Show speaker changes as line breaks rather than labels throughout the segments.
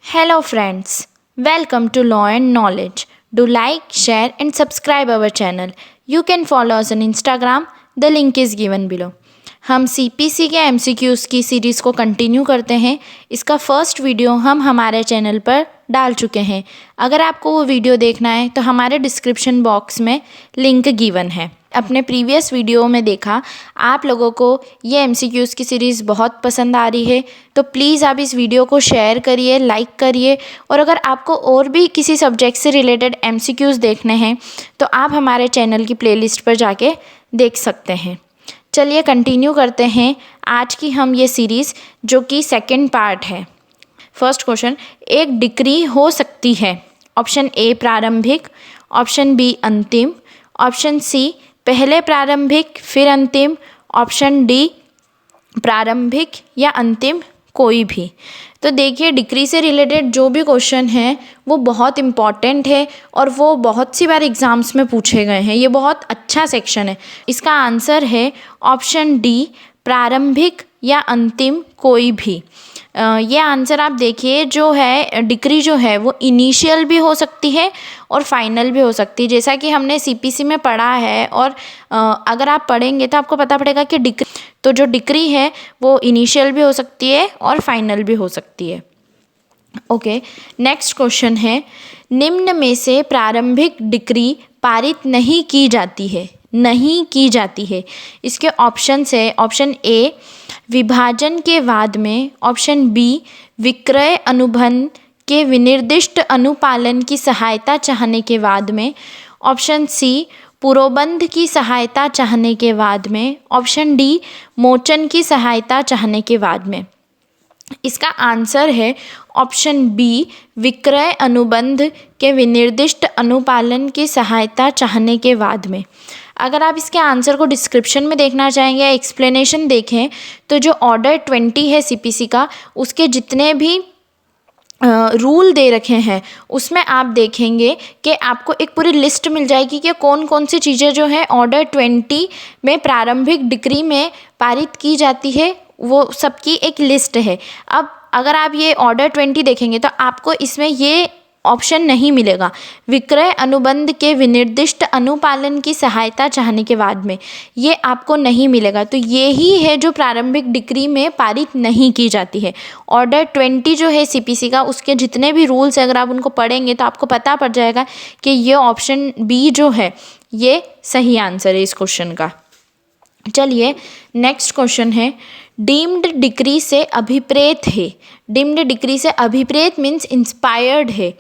Hello friends, welcome to Law and Knowledge. Do like, share and subscribe our channel. You can follow us on Instagram. The link is given below. हम CPC के MCQs की series को continue करते हैं। इसका first video हम हमारे channel पर डाल चुके हैं। अगर आपको वो वीडियो देखना है तो हमारे डिस्क्रिप्शन बॉक्स में लिंक गिवन है। अपने प्रीवियस वीडियो में देखा आप लोगों को ये MCQs की सीरीज़ बहुत पसंद आ रही है, तो प्लीज़ आप इस वीडियो को शेयर करिए, लाइक करिए। और अगर आपको और भी किसी सब्जेक्ट से रिलेटेड MCQs देखने हैं तो आप हमारे चैनल की प्लेलिस्ट पर जाके देख सकते हैं। चलिए कंटिन्यू करते हैं आज की हम ये सीरीज़, जो कि सेकंड पार्ट है। फर्स्ट क्वेश्चन, एक डिक्री हो सकती है? ऑप्शन ए प्रारंभिक, ऑप्शन बी अंतिम, ऑप्शन सी पहले प्रारंभिक फिर अंतिम, ऑप्शन डी प्रारंभिक या अंतिम कोई भी। तो देखिए, डिक्री से रिलेटेड जो भी क्वेश्चन है वो बहुत इम्पॉर्टेंट है और वो बहुत सी बार एग्ज़ाम्स में पूछे गए हैं। ये बहुत अच्छा सेक्शन है। इसका आंसर है ऑप्शन डी प्रारंभिक या अंतिम कोई भी। ये आंसर आप देखिए, जो है डिक्री जो है वो इनिशियल भी हो सकती है और फाइनल भी हो सकती है, जैसा कि हमने CPC में पढ़ा है। और अगर आप पढ़ेंगे तो आपको पता पड़ेगा कि जो डिक्री है वो इनिशियल भी हो सकती है और फाइनल भी हो सकती है। ओके, नेक्स्ट क्वेश्चन है, निम्न में से प्रारंभिक डिक्री पारित नहीं की जाती है? नहीं की जाती है। इसके ऑप्शंस है, ऑप्शन ए विभाजन के बाद में, ऑप्शन बी विक्रय अनुबंध के विनिर्दिष्ट अनुपालन की सहायता चाहने के बाद में, ऑप्शन सी पूर्वबंध की सहायता चाहने के बाद में, ऑप्शन डी मोचन की सहायता चाहने के बाद में। इसका आंसर है ऑप्शन बी विक्रय अनुबंध के विनिर्दिष्ट अनुपालन की सहायता चाहने के बाद में। अगर आप इसके आंसर को डिस्क्रिप्शन में देखना चाहेंगे या एक्सप्लेनेशन देखें तो जो ऑर्डर 20 है CPC का, उसके जितने भी रूल दे रखे हैं उसमें आप देखेंगे कि आपको एक पूरी लिस्ट मिल जाएगी कि कौन कौन सी चीज़ें जो है ऑर्डर 20 में प्रारंभिक डिक्री में पारित की जाती है, वो सबकी एक लिस्ट है। अब अगर आप ये ऑर्डर 20 देखेंगे तो आपको इसमें ये ऑप्शन नहीं मिलेगा, विक्रय अनुबंध के विनिर्दिष्ट अनुपालन की सहायता चाहने के बाद में, ये आपको नहीं मिलेगा। तो ये ही है जो प्रारंभिक डिक्री में पारित नहीं की जाती है। ऑर्डर 20 जो है CPC का, उसके जितने भी रूल्स हैं अगर आप उनको पढ़ेंगे तो आपको पता पड़ जाएगा कि ये ऑप्शन बी जो है ये सही आंसर है इस क्वेश्चन का। चलिए नेक्स्ट क्वेश्चन है, डीम्ड डिक्री से अभिप्रेत है? डीम्ड डिक्री से अभिप्रेत मीन्स इंस्पायर्ड है।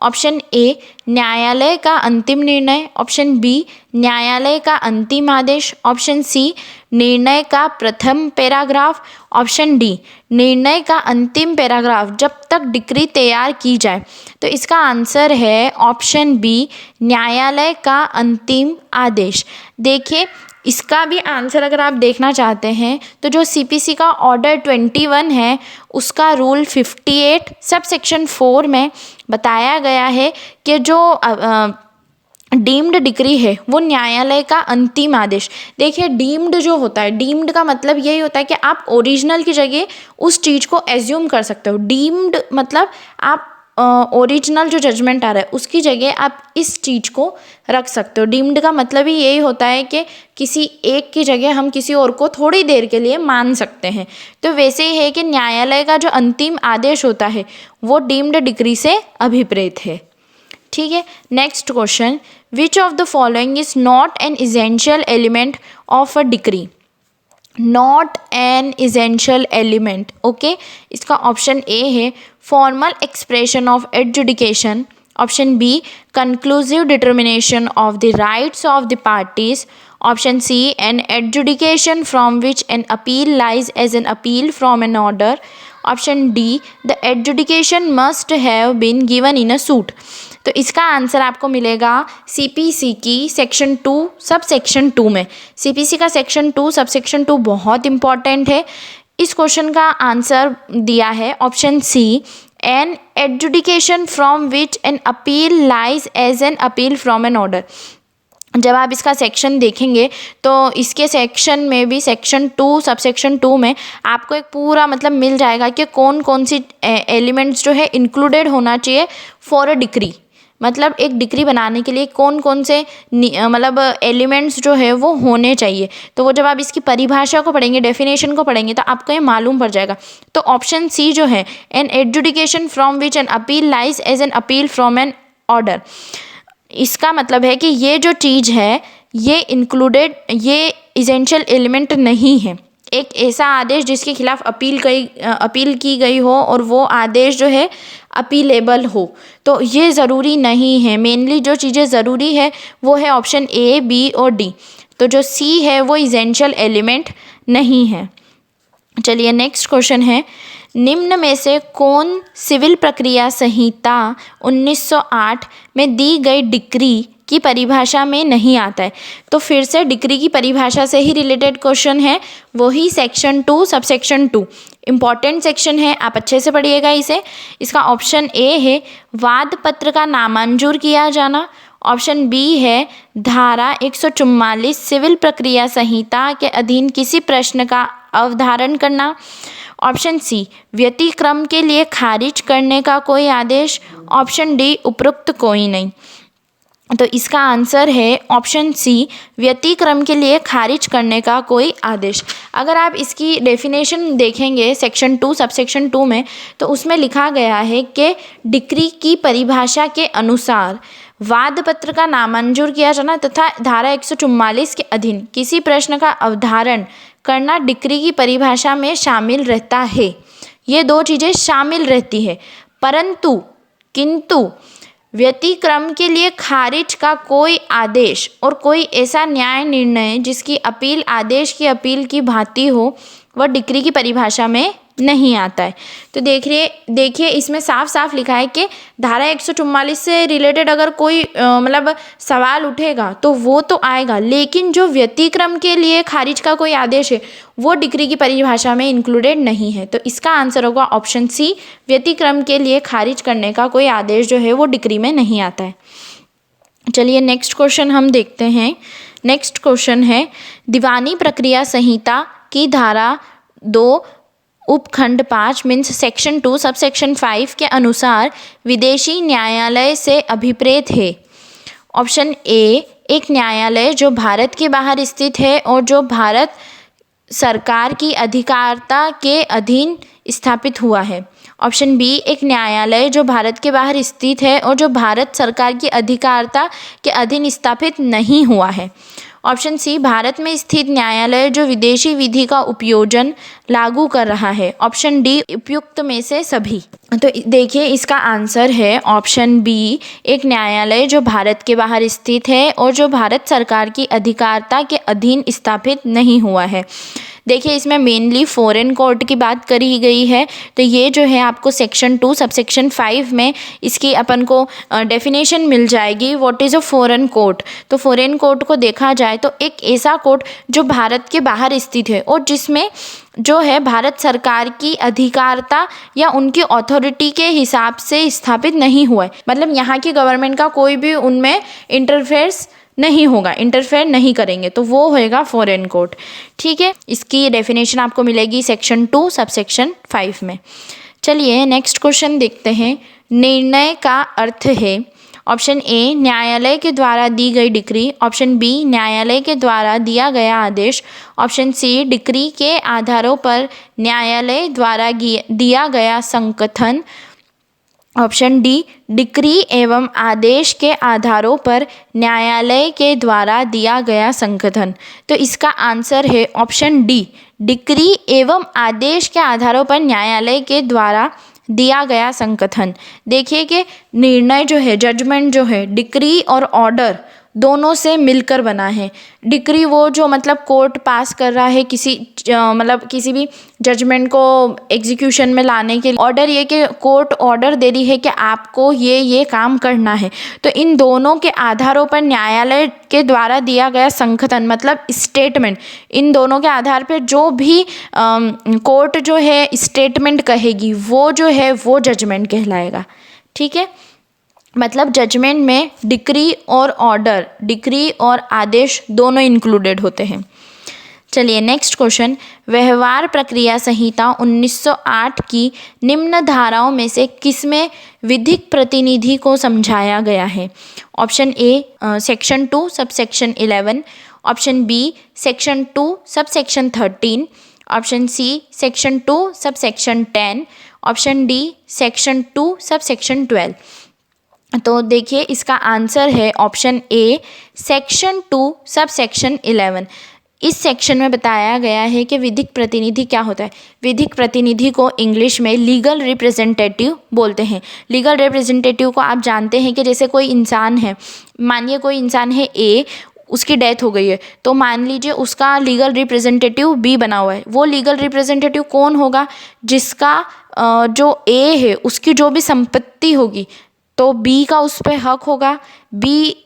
ऑप्शन ए न्यायालय का अंतिम निर्णय, ऑप्शन बी न्यायालय का अंतिम आदेश, ऑप्शन सी निर्णय का प्रथम पैराग्राफ, ऑप्शन डी निर्णय का अंतिम पैराग्राफ जब तक डिक्री तैयार की जाए। तो इसका आंसर है ऑप्शन बी न्यायालय का अंतिम आदेश। देखिए, इसका भी आंसर अगर आप देखना चाहते हैं तो जो CPC का ऑर्डर 21 है उसका रूल 58 सब सेक्शन 4 में बताया गया है कि जो डीम्ड डिक्री है वो न्यायालय का अंतिम आदेश। देखिए, डीम्ड जो होता है, डीम्ड का मतलब यही होता है कि आप ओरिजिनल की जगह उस चीज़ को एज्यूम कर सकते हो। डीम्ड मतलब आप ओरिजिनल जो जजमेंट आ रहा है उसकी जगह आप इस चीज़ को रख सकते हो। डीम्ड का मतलब ही यही होता है कि किसी एक की जगह हम किसी और को थोड़ी देर के लिए मान सकते हैं। तो वैसे ही है कि न्यायालय का जो अंतिम आदेश होता है वो डीम्ड डिक्री से अभिप्रेत है। ठीक है, next question, which of the following is not an essential element of a decree? Not an essential element. Okay, इसका ऑप्शन ए है formal expression of adjudication, option B conclusive determination of the rights of the parties, option C an adjudication from which an appeal lies as an appeal from an order, option D the adjudication must have been given in a suit. तो इसका answer आपको मिलेगा CPC की section 2 sub section 2 में। CPC का section 2 sub section 2 बहुत important है। इस क्वेश्चन का आंसर दिया है option C an adjudication from which an appeal lies as an appeal from an order. जब आप इसका सेक्शन देखेंगे तो इसके सेक्शन में भी सेक्शन 2 सबसेक्शन 2 में आपको एक पूरा मतलब मिल जाएगा कि कौन कौन सी एलिमेंट्स जो है इंक्लूडेड होना चाहिए फॉर अ डिक्री। मतलब एक डिक्री बनाने के लिए कौन कौन से मतलब एलिमेंट्स जो है वो होने चाहिए। तो वो जब आप इसकी परिभाषा को पढ़ेंगे, डेफिनेशन को पढ़ेंगे, तो आपको ये मालूम पड़ जाएगा। तो ऑप्शन सी जो है, an adjudication from which an appeal lies as an appeal from an order, इसका मतलब है कि ये जो चीज़ है ये इंक्लूडेड, ये इसेंशियल एलिमेंट नहीं है। एक ऐसा आदेश जिसके खिलाफ अपील की गई हो और वो आदेश जो है अपीलेबल हो, तो ये ज़रूरी नहीं है। मेनली जो चीज़ें ज़रूरी है वो है ऑप्शन ए, बी और डी। तो जो सी है वो इसेंशियल एलिमेंट नहीं है। चलिए नेक्स्ट क्वेश्चन है, निम्न में से कौन सिविल प्रक्रिया संहिता 1908 में दी गई डिक्री की परिभाषा में नहीं आता है। तो फिर से डिक्री की परिभाषा से ही रिलेटेड क्वेश्चन है, वही सेक्शन 2 सबसेक्शन 2 इम्पॉर्टेंट सेक्शन है, आप अच्छे से पढ़िएगा इसे। इसका ऑप्शन ए है वाद पत्र का नामंजूर किया जाना। ऑप्शन बी है धारा 144 सिविल प्रक्रिया संहिता के अधीन किसी प्रश्न का अवधारण करना। ऑप्शन सी व्यतिक्रम के लिए खारिज करने का कोई आदेश। ऑप्शन डी उपरोक्त कोई नहीं। तो इसका आंसर है ऑप्शन सी व्यतिक्रम के लिए खारिज करने का कोई आदेश। अगर आप इसकी डेफिनेशन देखेंगे सेक्शन 2 सबसेक्शन 2 में, तो उसमें लिखा गया है कि डिक्री की परिभाषा के अनुसार वाद पत्र का नामंजूर किया जाना तथा धारा 144 के अधीन किसी प्रश्न का अवधारण करना डिक्री की परिभाषा में शामिल रहता है। ये दो चीज़ें शामिल रहती है, परंतु किंतु व्यतिक्रम के लिए खारिज का कोई आदेश और कोई ऐसा न्याय निर्णय जिसकी अपील आदेश की अपील की भांति हो, वह डिक्री की परिभाषा में नहीं आता है। तो देखिए इसमें साफ साफ लिखा है कि धारा 144 से रिलेटेड अगर कोई मतलब सवाल उठेगा तो वो तो आएगा, लेकिन जो व्यतिक्रम के लिए खारिज का कोई आदेश है वो डिक्री की परिभाषा में इंक्लूडेड नहीं है। तो इसका आंसर होगा ऑप्शन सी, व्यतिक्रम के लिए खारिज करने का कोई आदेश जो है वो डिक्री में नहीं आता है। चलिए नेक्स्ट क्वेश्चन हम देखते हैं। नेक्स्ट क्वेश्चन है, दीवानी प्रक्रिया संहिता की धारा 2 उपखंड 5 मीन्स सेक्शन 2 सबसेक्शन 5 के अनुसार विदेशी न्यायालय से अभिप्रेत है। ऑप्शन ए एक न्यायालय जो भारत के बाहर स्थित है और जो भारत सरकार की अधिकारिता के अधीन स्थापित हुआ है। ऑप्शन बी एक न्यायालय जो भारत के बाहर स्थित है और जो भारत सरकार की अधिकारिता के अधीन स्थापित नहीं हुआ है। ऑप्शन सी भारत में स्थित न्यायालय जो विदेशी विधि का उपयोजन लागू कर रहा है। ऑप्शन डी उपयुक्त में से सभी। तो देखिए इसका आंसर है ऑप्शन बी एक न्यायालय जो भारत के बाहर स्थित है और जो भारत सरकार की अधिकारिता के अधीन स्थापित नहीं हुआ है। देखिए इसमें मेनली फॉरेन कोर्ट की बात करी गई है। तो ये जो है आपको सेक्शन 2 सबसेक्शन 5 में इसकी अपन को डेफिनेशन मिल जाएगी, what is a foreign court. तो फॉरेन कोर्ट को देखा जाए तो एक ऐसा कोर्ट जो भारत के बाहर स्थित है और जिसमें जो है भारत सरकार की अधिकारिता या उनकी अथॉरिटी के हिसाब से स्थापित नहीं हुआ है। मतलब यहाँ की गवर्नमेंट का कोई भी उनमें इंटरफेयर्स नहीं होगा, इंटरफेयर नहीं करेंगे, तो वो होएगा फॉरेन कोर्ट। ठीक है, इसकी डेफिनेशन आपको मिलेगी सेक्शन 2 सबसेक्शन 5 में। चलिए नेक्स्ट क्वेश्चन देखते हैं। निर्णय का अर्थ है। ऑप्शन ए न्यायालय के द्वारा दी गई डिक्री। ऑप्शन बी न्यायालय के द्वारा दिया गया आदेश। ऑप्शन सी डिक्री के आधारों पर न्यायालय द्वारा दिया गया संकथन। ऑप्शन डी डिक्री एवं आदेश के आधारों पर न्यायालय के द्वारा दिया गया संकथन। तो इसका आंसर है ऑप्शन डी डिक्री एवं आदेश के आधारों पर न्यायालय के द्वारा दिया गया संकथन। देखिए कि निर्णय जो है, जजमेंट जो है, डिक्री और ऑर्डर दोनों से मिलकर बना है। डिक्री वो जो मतलब कोर्ट पास कर रहा है किसी मतलब किसी भी जजमेंट को एग्जीक्यूशन में लाने के लिए। ऑर्डर ये कि कोर्ट ऑर्डर दे रही है कि आपको ये काम करना है। तो इन दोनों के आधारों पर न्यायालय के द्वारा दिया गया संकथन मतलब स्टेटमेंट, इन दोनों के आधार पर जो भी कोर्ट जो है स्टेटमेंट कहेगी वो जो है वो जजमेंट कहलाएगा। ठीक है, मतलब जजमेंट में डिक्री और ऑर्डर, डिक्री और आदेश दोनों इंक्लूडेड होते हैं। चलिए नेक्स्ट क्वेश्चन, व्यवहार प्रक्रिया संहिता 1908 की निम्न धाराओं में से किसमें विधिक प्रतिनिधि को समझाया गया है? Option A section 2 subsection 11, option B section 2 subsection 13, option C section 2 subsection 10, option D section 2 subsection 12। तो देखिए इसका आंसर है option A section 2 sub section 11। इस सेक्शन में बताया गया है कि विधिक प्रतिनिधि क्या होता है। विधिक प्रतिनिधि को इंग्लिश में लीगल रिप्रेजेंटेटिव बोलते हैं। लीगल रिप्रेजेंटेटिव को आप जानते हैं कि जैसे कोई इंसान है, मानिए कोई इंसान है ए, उसकी डेथ हो गई है, तो मान लीजिए उसका लीगल रिप्रेजेंटेटिव बी बना हुआ है। वो लीगल रिप्रेजेंटेटिव कौन होगा? जिसका जो ए है उसकी जो भी संपत्ति होगी तो बी का उस पर हक होगा। बी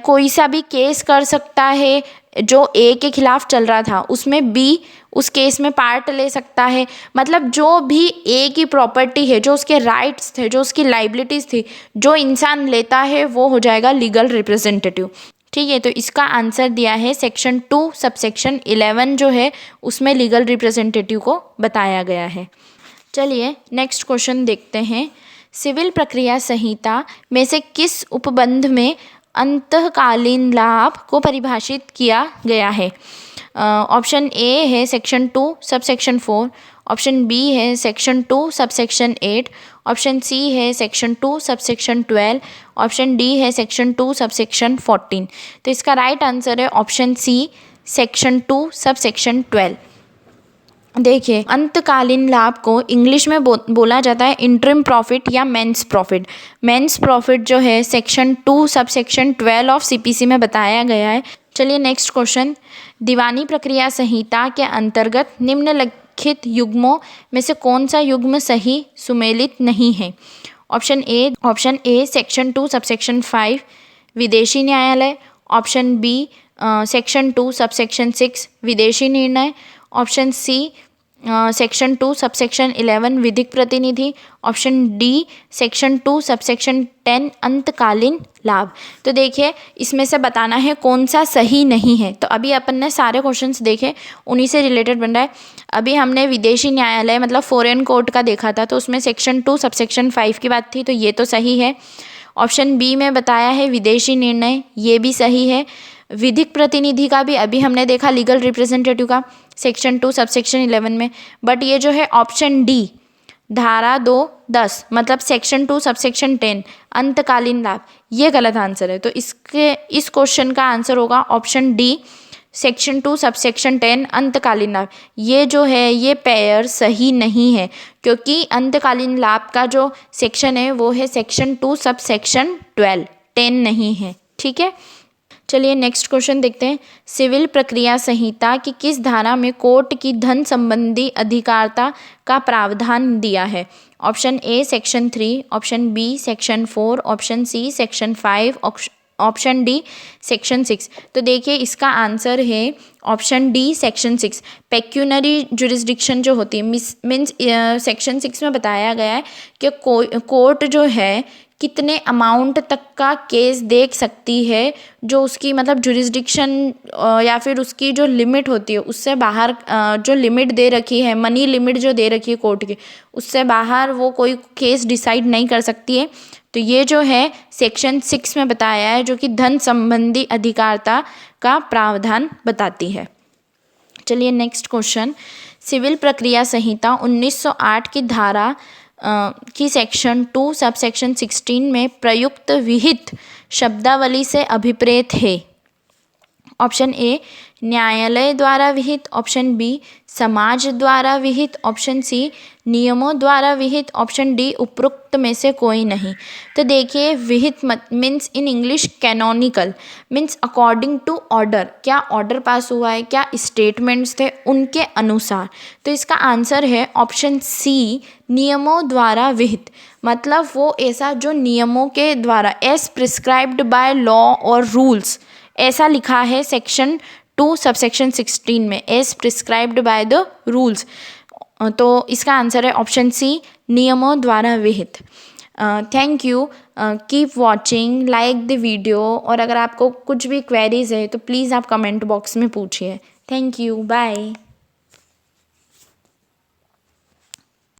कोई सा भी केस कर सकता है जो ए के खिलाफ चल रहा था, उसमें बी उस केस में पार्ट ले सकता है। मतलब जो भी ए की प्रॉपर्टी है, जो उसके राइट्स थे, जो उसकी लाइबिलिटीज़ थी, जो इंसान लेता है वो हो जाएगा लीगल रिप्रेजेंटेटिव। ठीक है, तो इसका आंसर दिया है सेक्शन 2 सबसेक्शन 11 जो है उसमें लीगल रिप्रेजेंटेटिव को बताया गया है। चलिए नेक्स्ट क्वेश्चन देखते हैं। सिविल प्रक्रिया संहिता में से किस उपबंध में अंतःकालीन लाभ को परिभाषित किया गया है? ऑप्शन ए है सेक्शन 2 सबसेक्शन 4, ऑप्शन बी है सेक्शन 2 सबसेक्शन 8, ऑप्शन सी है सेक्शन 2 सबसेक्शन 12, ऑप्शन डी है सेक्शन 2 सबसेक्शन 14। तो इसका राइट आंसर है ऑप्शन सी सेक्शन 2 सबसेक्शन 12। देखिए अंतकालीन लाभ को इंग्लिश में बोला जाता है इंटरिम प्रॉफिट या मेंस प्रॉफिट। मेंस प्रॉफिट जो है सेक्शन 2 सबसेक्शन 12 ऑफ सीपीसी में बताया गया है। चलिए नेक्स्ट क्वेश्चन, दीवानी प्रक्रिया संहिता के अंतर्गत निम्नलिखित युग्मों में से कौन सा युग्म सही सुमेलित नहीं है? ऑप्शन ए सेक्शन 2 सबसेक्शन 5 विदेशी न्यायालय, ऑप्शन बी सेक्शन 2 सबसेक्शन 6 विदेशी निर्णय, ऑप्शन सी सेक्शन 2 सबसेक्शन 11 विधिक प्रतिनिधि, ऑप्शन डी सेक्शन 2 सबसेक्शन 10 अंतकालीन लाभ। तो देखिए इसमें से बताना है कौन सा सही नहीं है। तो अभी अपन ने सारे क्वेश्चंस देखे, उन्हीं से रिलेटेड बन रहा है। अभी हमने विदेशी न्यायालय मतलब फॉरेन कोर्ट का देखा था, तो उसमें सेक्शन 2 सबसेक्शन 5 की बात थी, तो ये तो सही है। ऑप्शन बी में बताया है विदेशी निर्णय, ये भी सही है। विधिक प्रतिनिधि का भी अभी हमने देखा लीगल रिप्रेजेंटेटिव का सेक्शन 2 सबसेक्शन 11 में। बट ये जो है ऑप्शन डी धारा 2(10) मतलब सेक्शन 2 सबसेक्शन 10 अंतकालीन लाभ, ये गलत आंसर है। तो इस क्वेश्चन का आंसर होगा ऑप्शन डी सेक्शन 2 सबसेक्शन 10 अंतकालीन लाभ। ये जो है ये पेयर सही नहीं है, क्योंकि अंतकालीन लाभ का जो सेक्शन है वो है सेक्शन 2 सबसेक्शन 12, 10 नहीं है। ठीक है, चलिए नेक्स्ट क्वेश्चन देखते हैं। सिविल प्रक्रिया संहिता की किस धारा में कोर्ट की धन संबंधी अधिकारिता का प्रावधान दिया है? Option A section 3, option B section 4, option C section 5, option D section 6। तो देखिए इसका आंसर है option D section 6। Pecuniary jurisdiction जो होती है मीन्स सेक्शन 6 में बताया गया है कि कोर्ट जो है कितने अमाउंट तक का केस देख सकती है, जो उसकी मतलब जुरिस्डिक्शन या फिर उसकी जो लिमिट होती है उससे बाहर जो लिमिट दे रखी है, मनी लिमिट जो दे रखी है कोर्ट की, उससे बाहर वो कोई केस डिसाइड नहीं कर सकती है। तो ये जो है सेक्शन 6 में बताया है, जो कि धन संबंधी अधिकारिता का प्रावधान बताती है। चलिए नेक्स्ट क्वेश्चन, सिविल प्रक्रिया संहिता 1908 की धारा की सेक्शन 2 सबसेक्शन 16 में प्रयुक्त विहित शब्दावली से अभिप्रेत है? ऑप्शन ए न्यायालय द्वारा विहित, ऑप्शन बी समाज द्वारा विहित, ऑप्शन सी नियमों द्वारा विहित, ऑप्शन डी उपरोक्त में से कोई नहीं। तो देखिए विहित means in English canonical, means according to order, क्या ऑर्डर पास हुआ है, क्या स्टेटमेंट्स थे उनके अनुसार। तो इसका आंसर है ऑप्शन सी नियमों द्वारा विहित। मतलब वो ऐसा जो नियमों के द्वारा एज प्रिस्क्राइब्ड बाय लॉ और रूल्स, ऐसा लिखा है सेक्शन 2 सबसेक्शन 16 में, as prescribed by the rules. तो इसका आंसर है ऑप्शन सी नियमों द्वारा विहित। Thank you. Keep watching, like the video, और अगर आपको कुछ भी क्वेरीज है तो प्लीज़ आप कमेंट बॉक्स में पूछिए। Thank you, bye.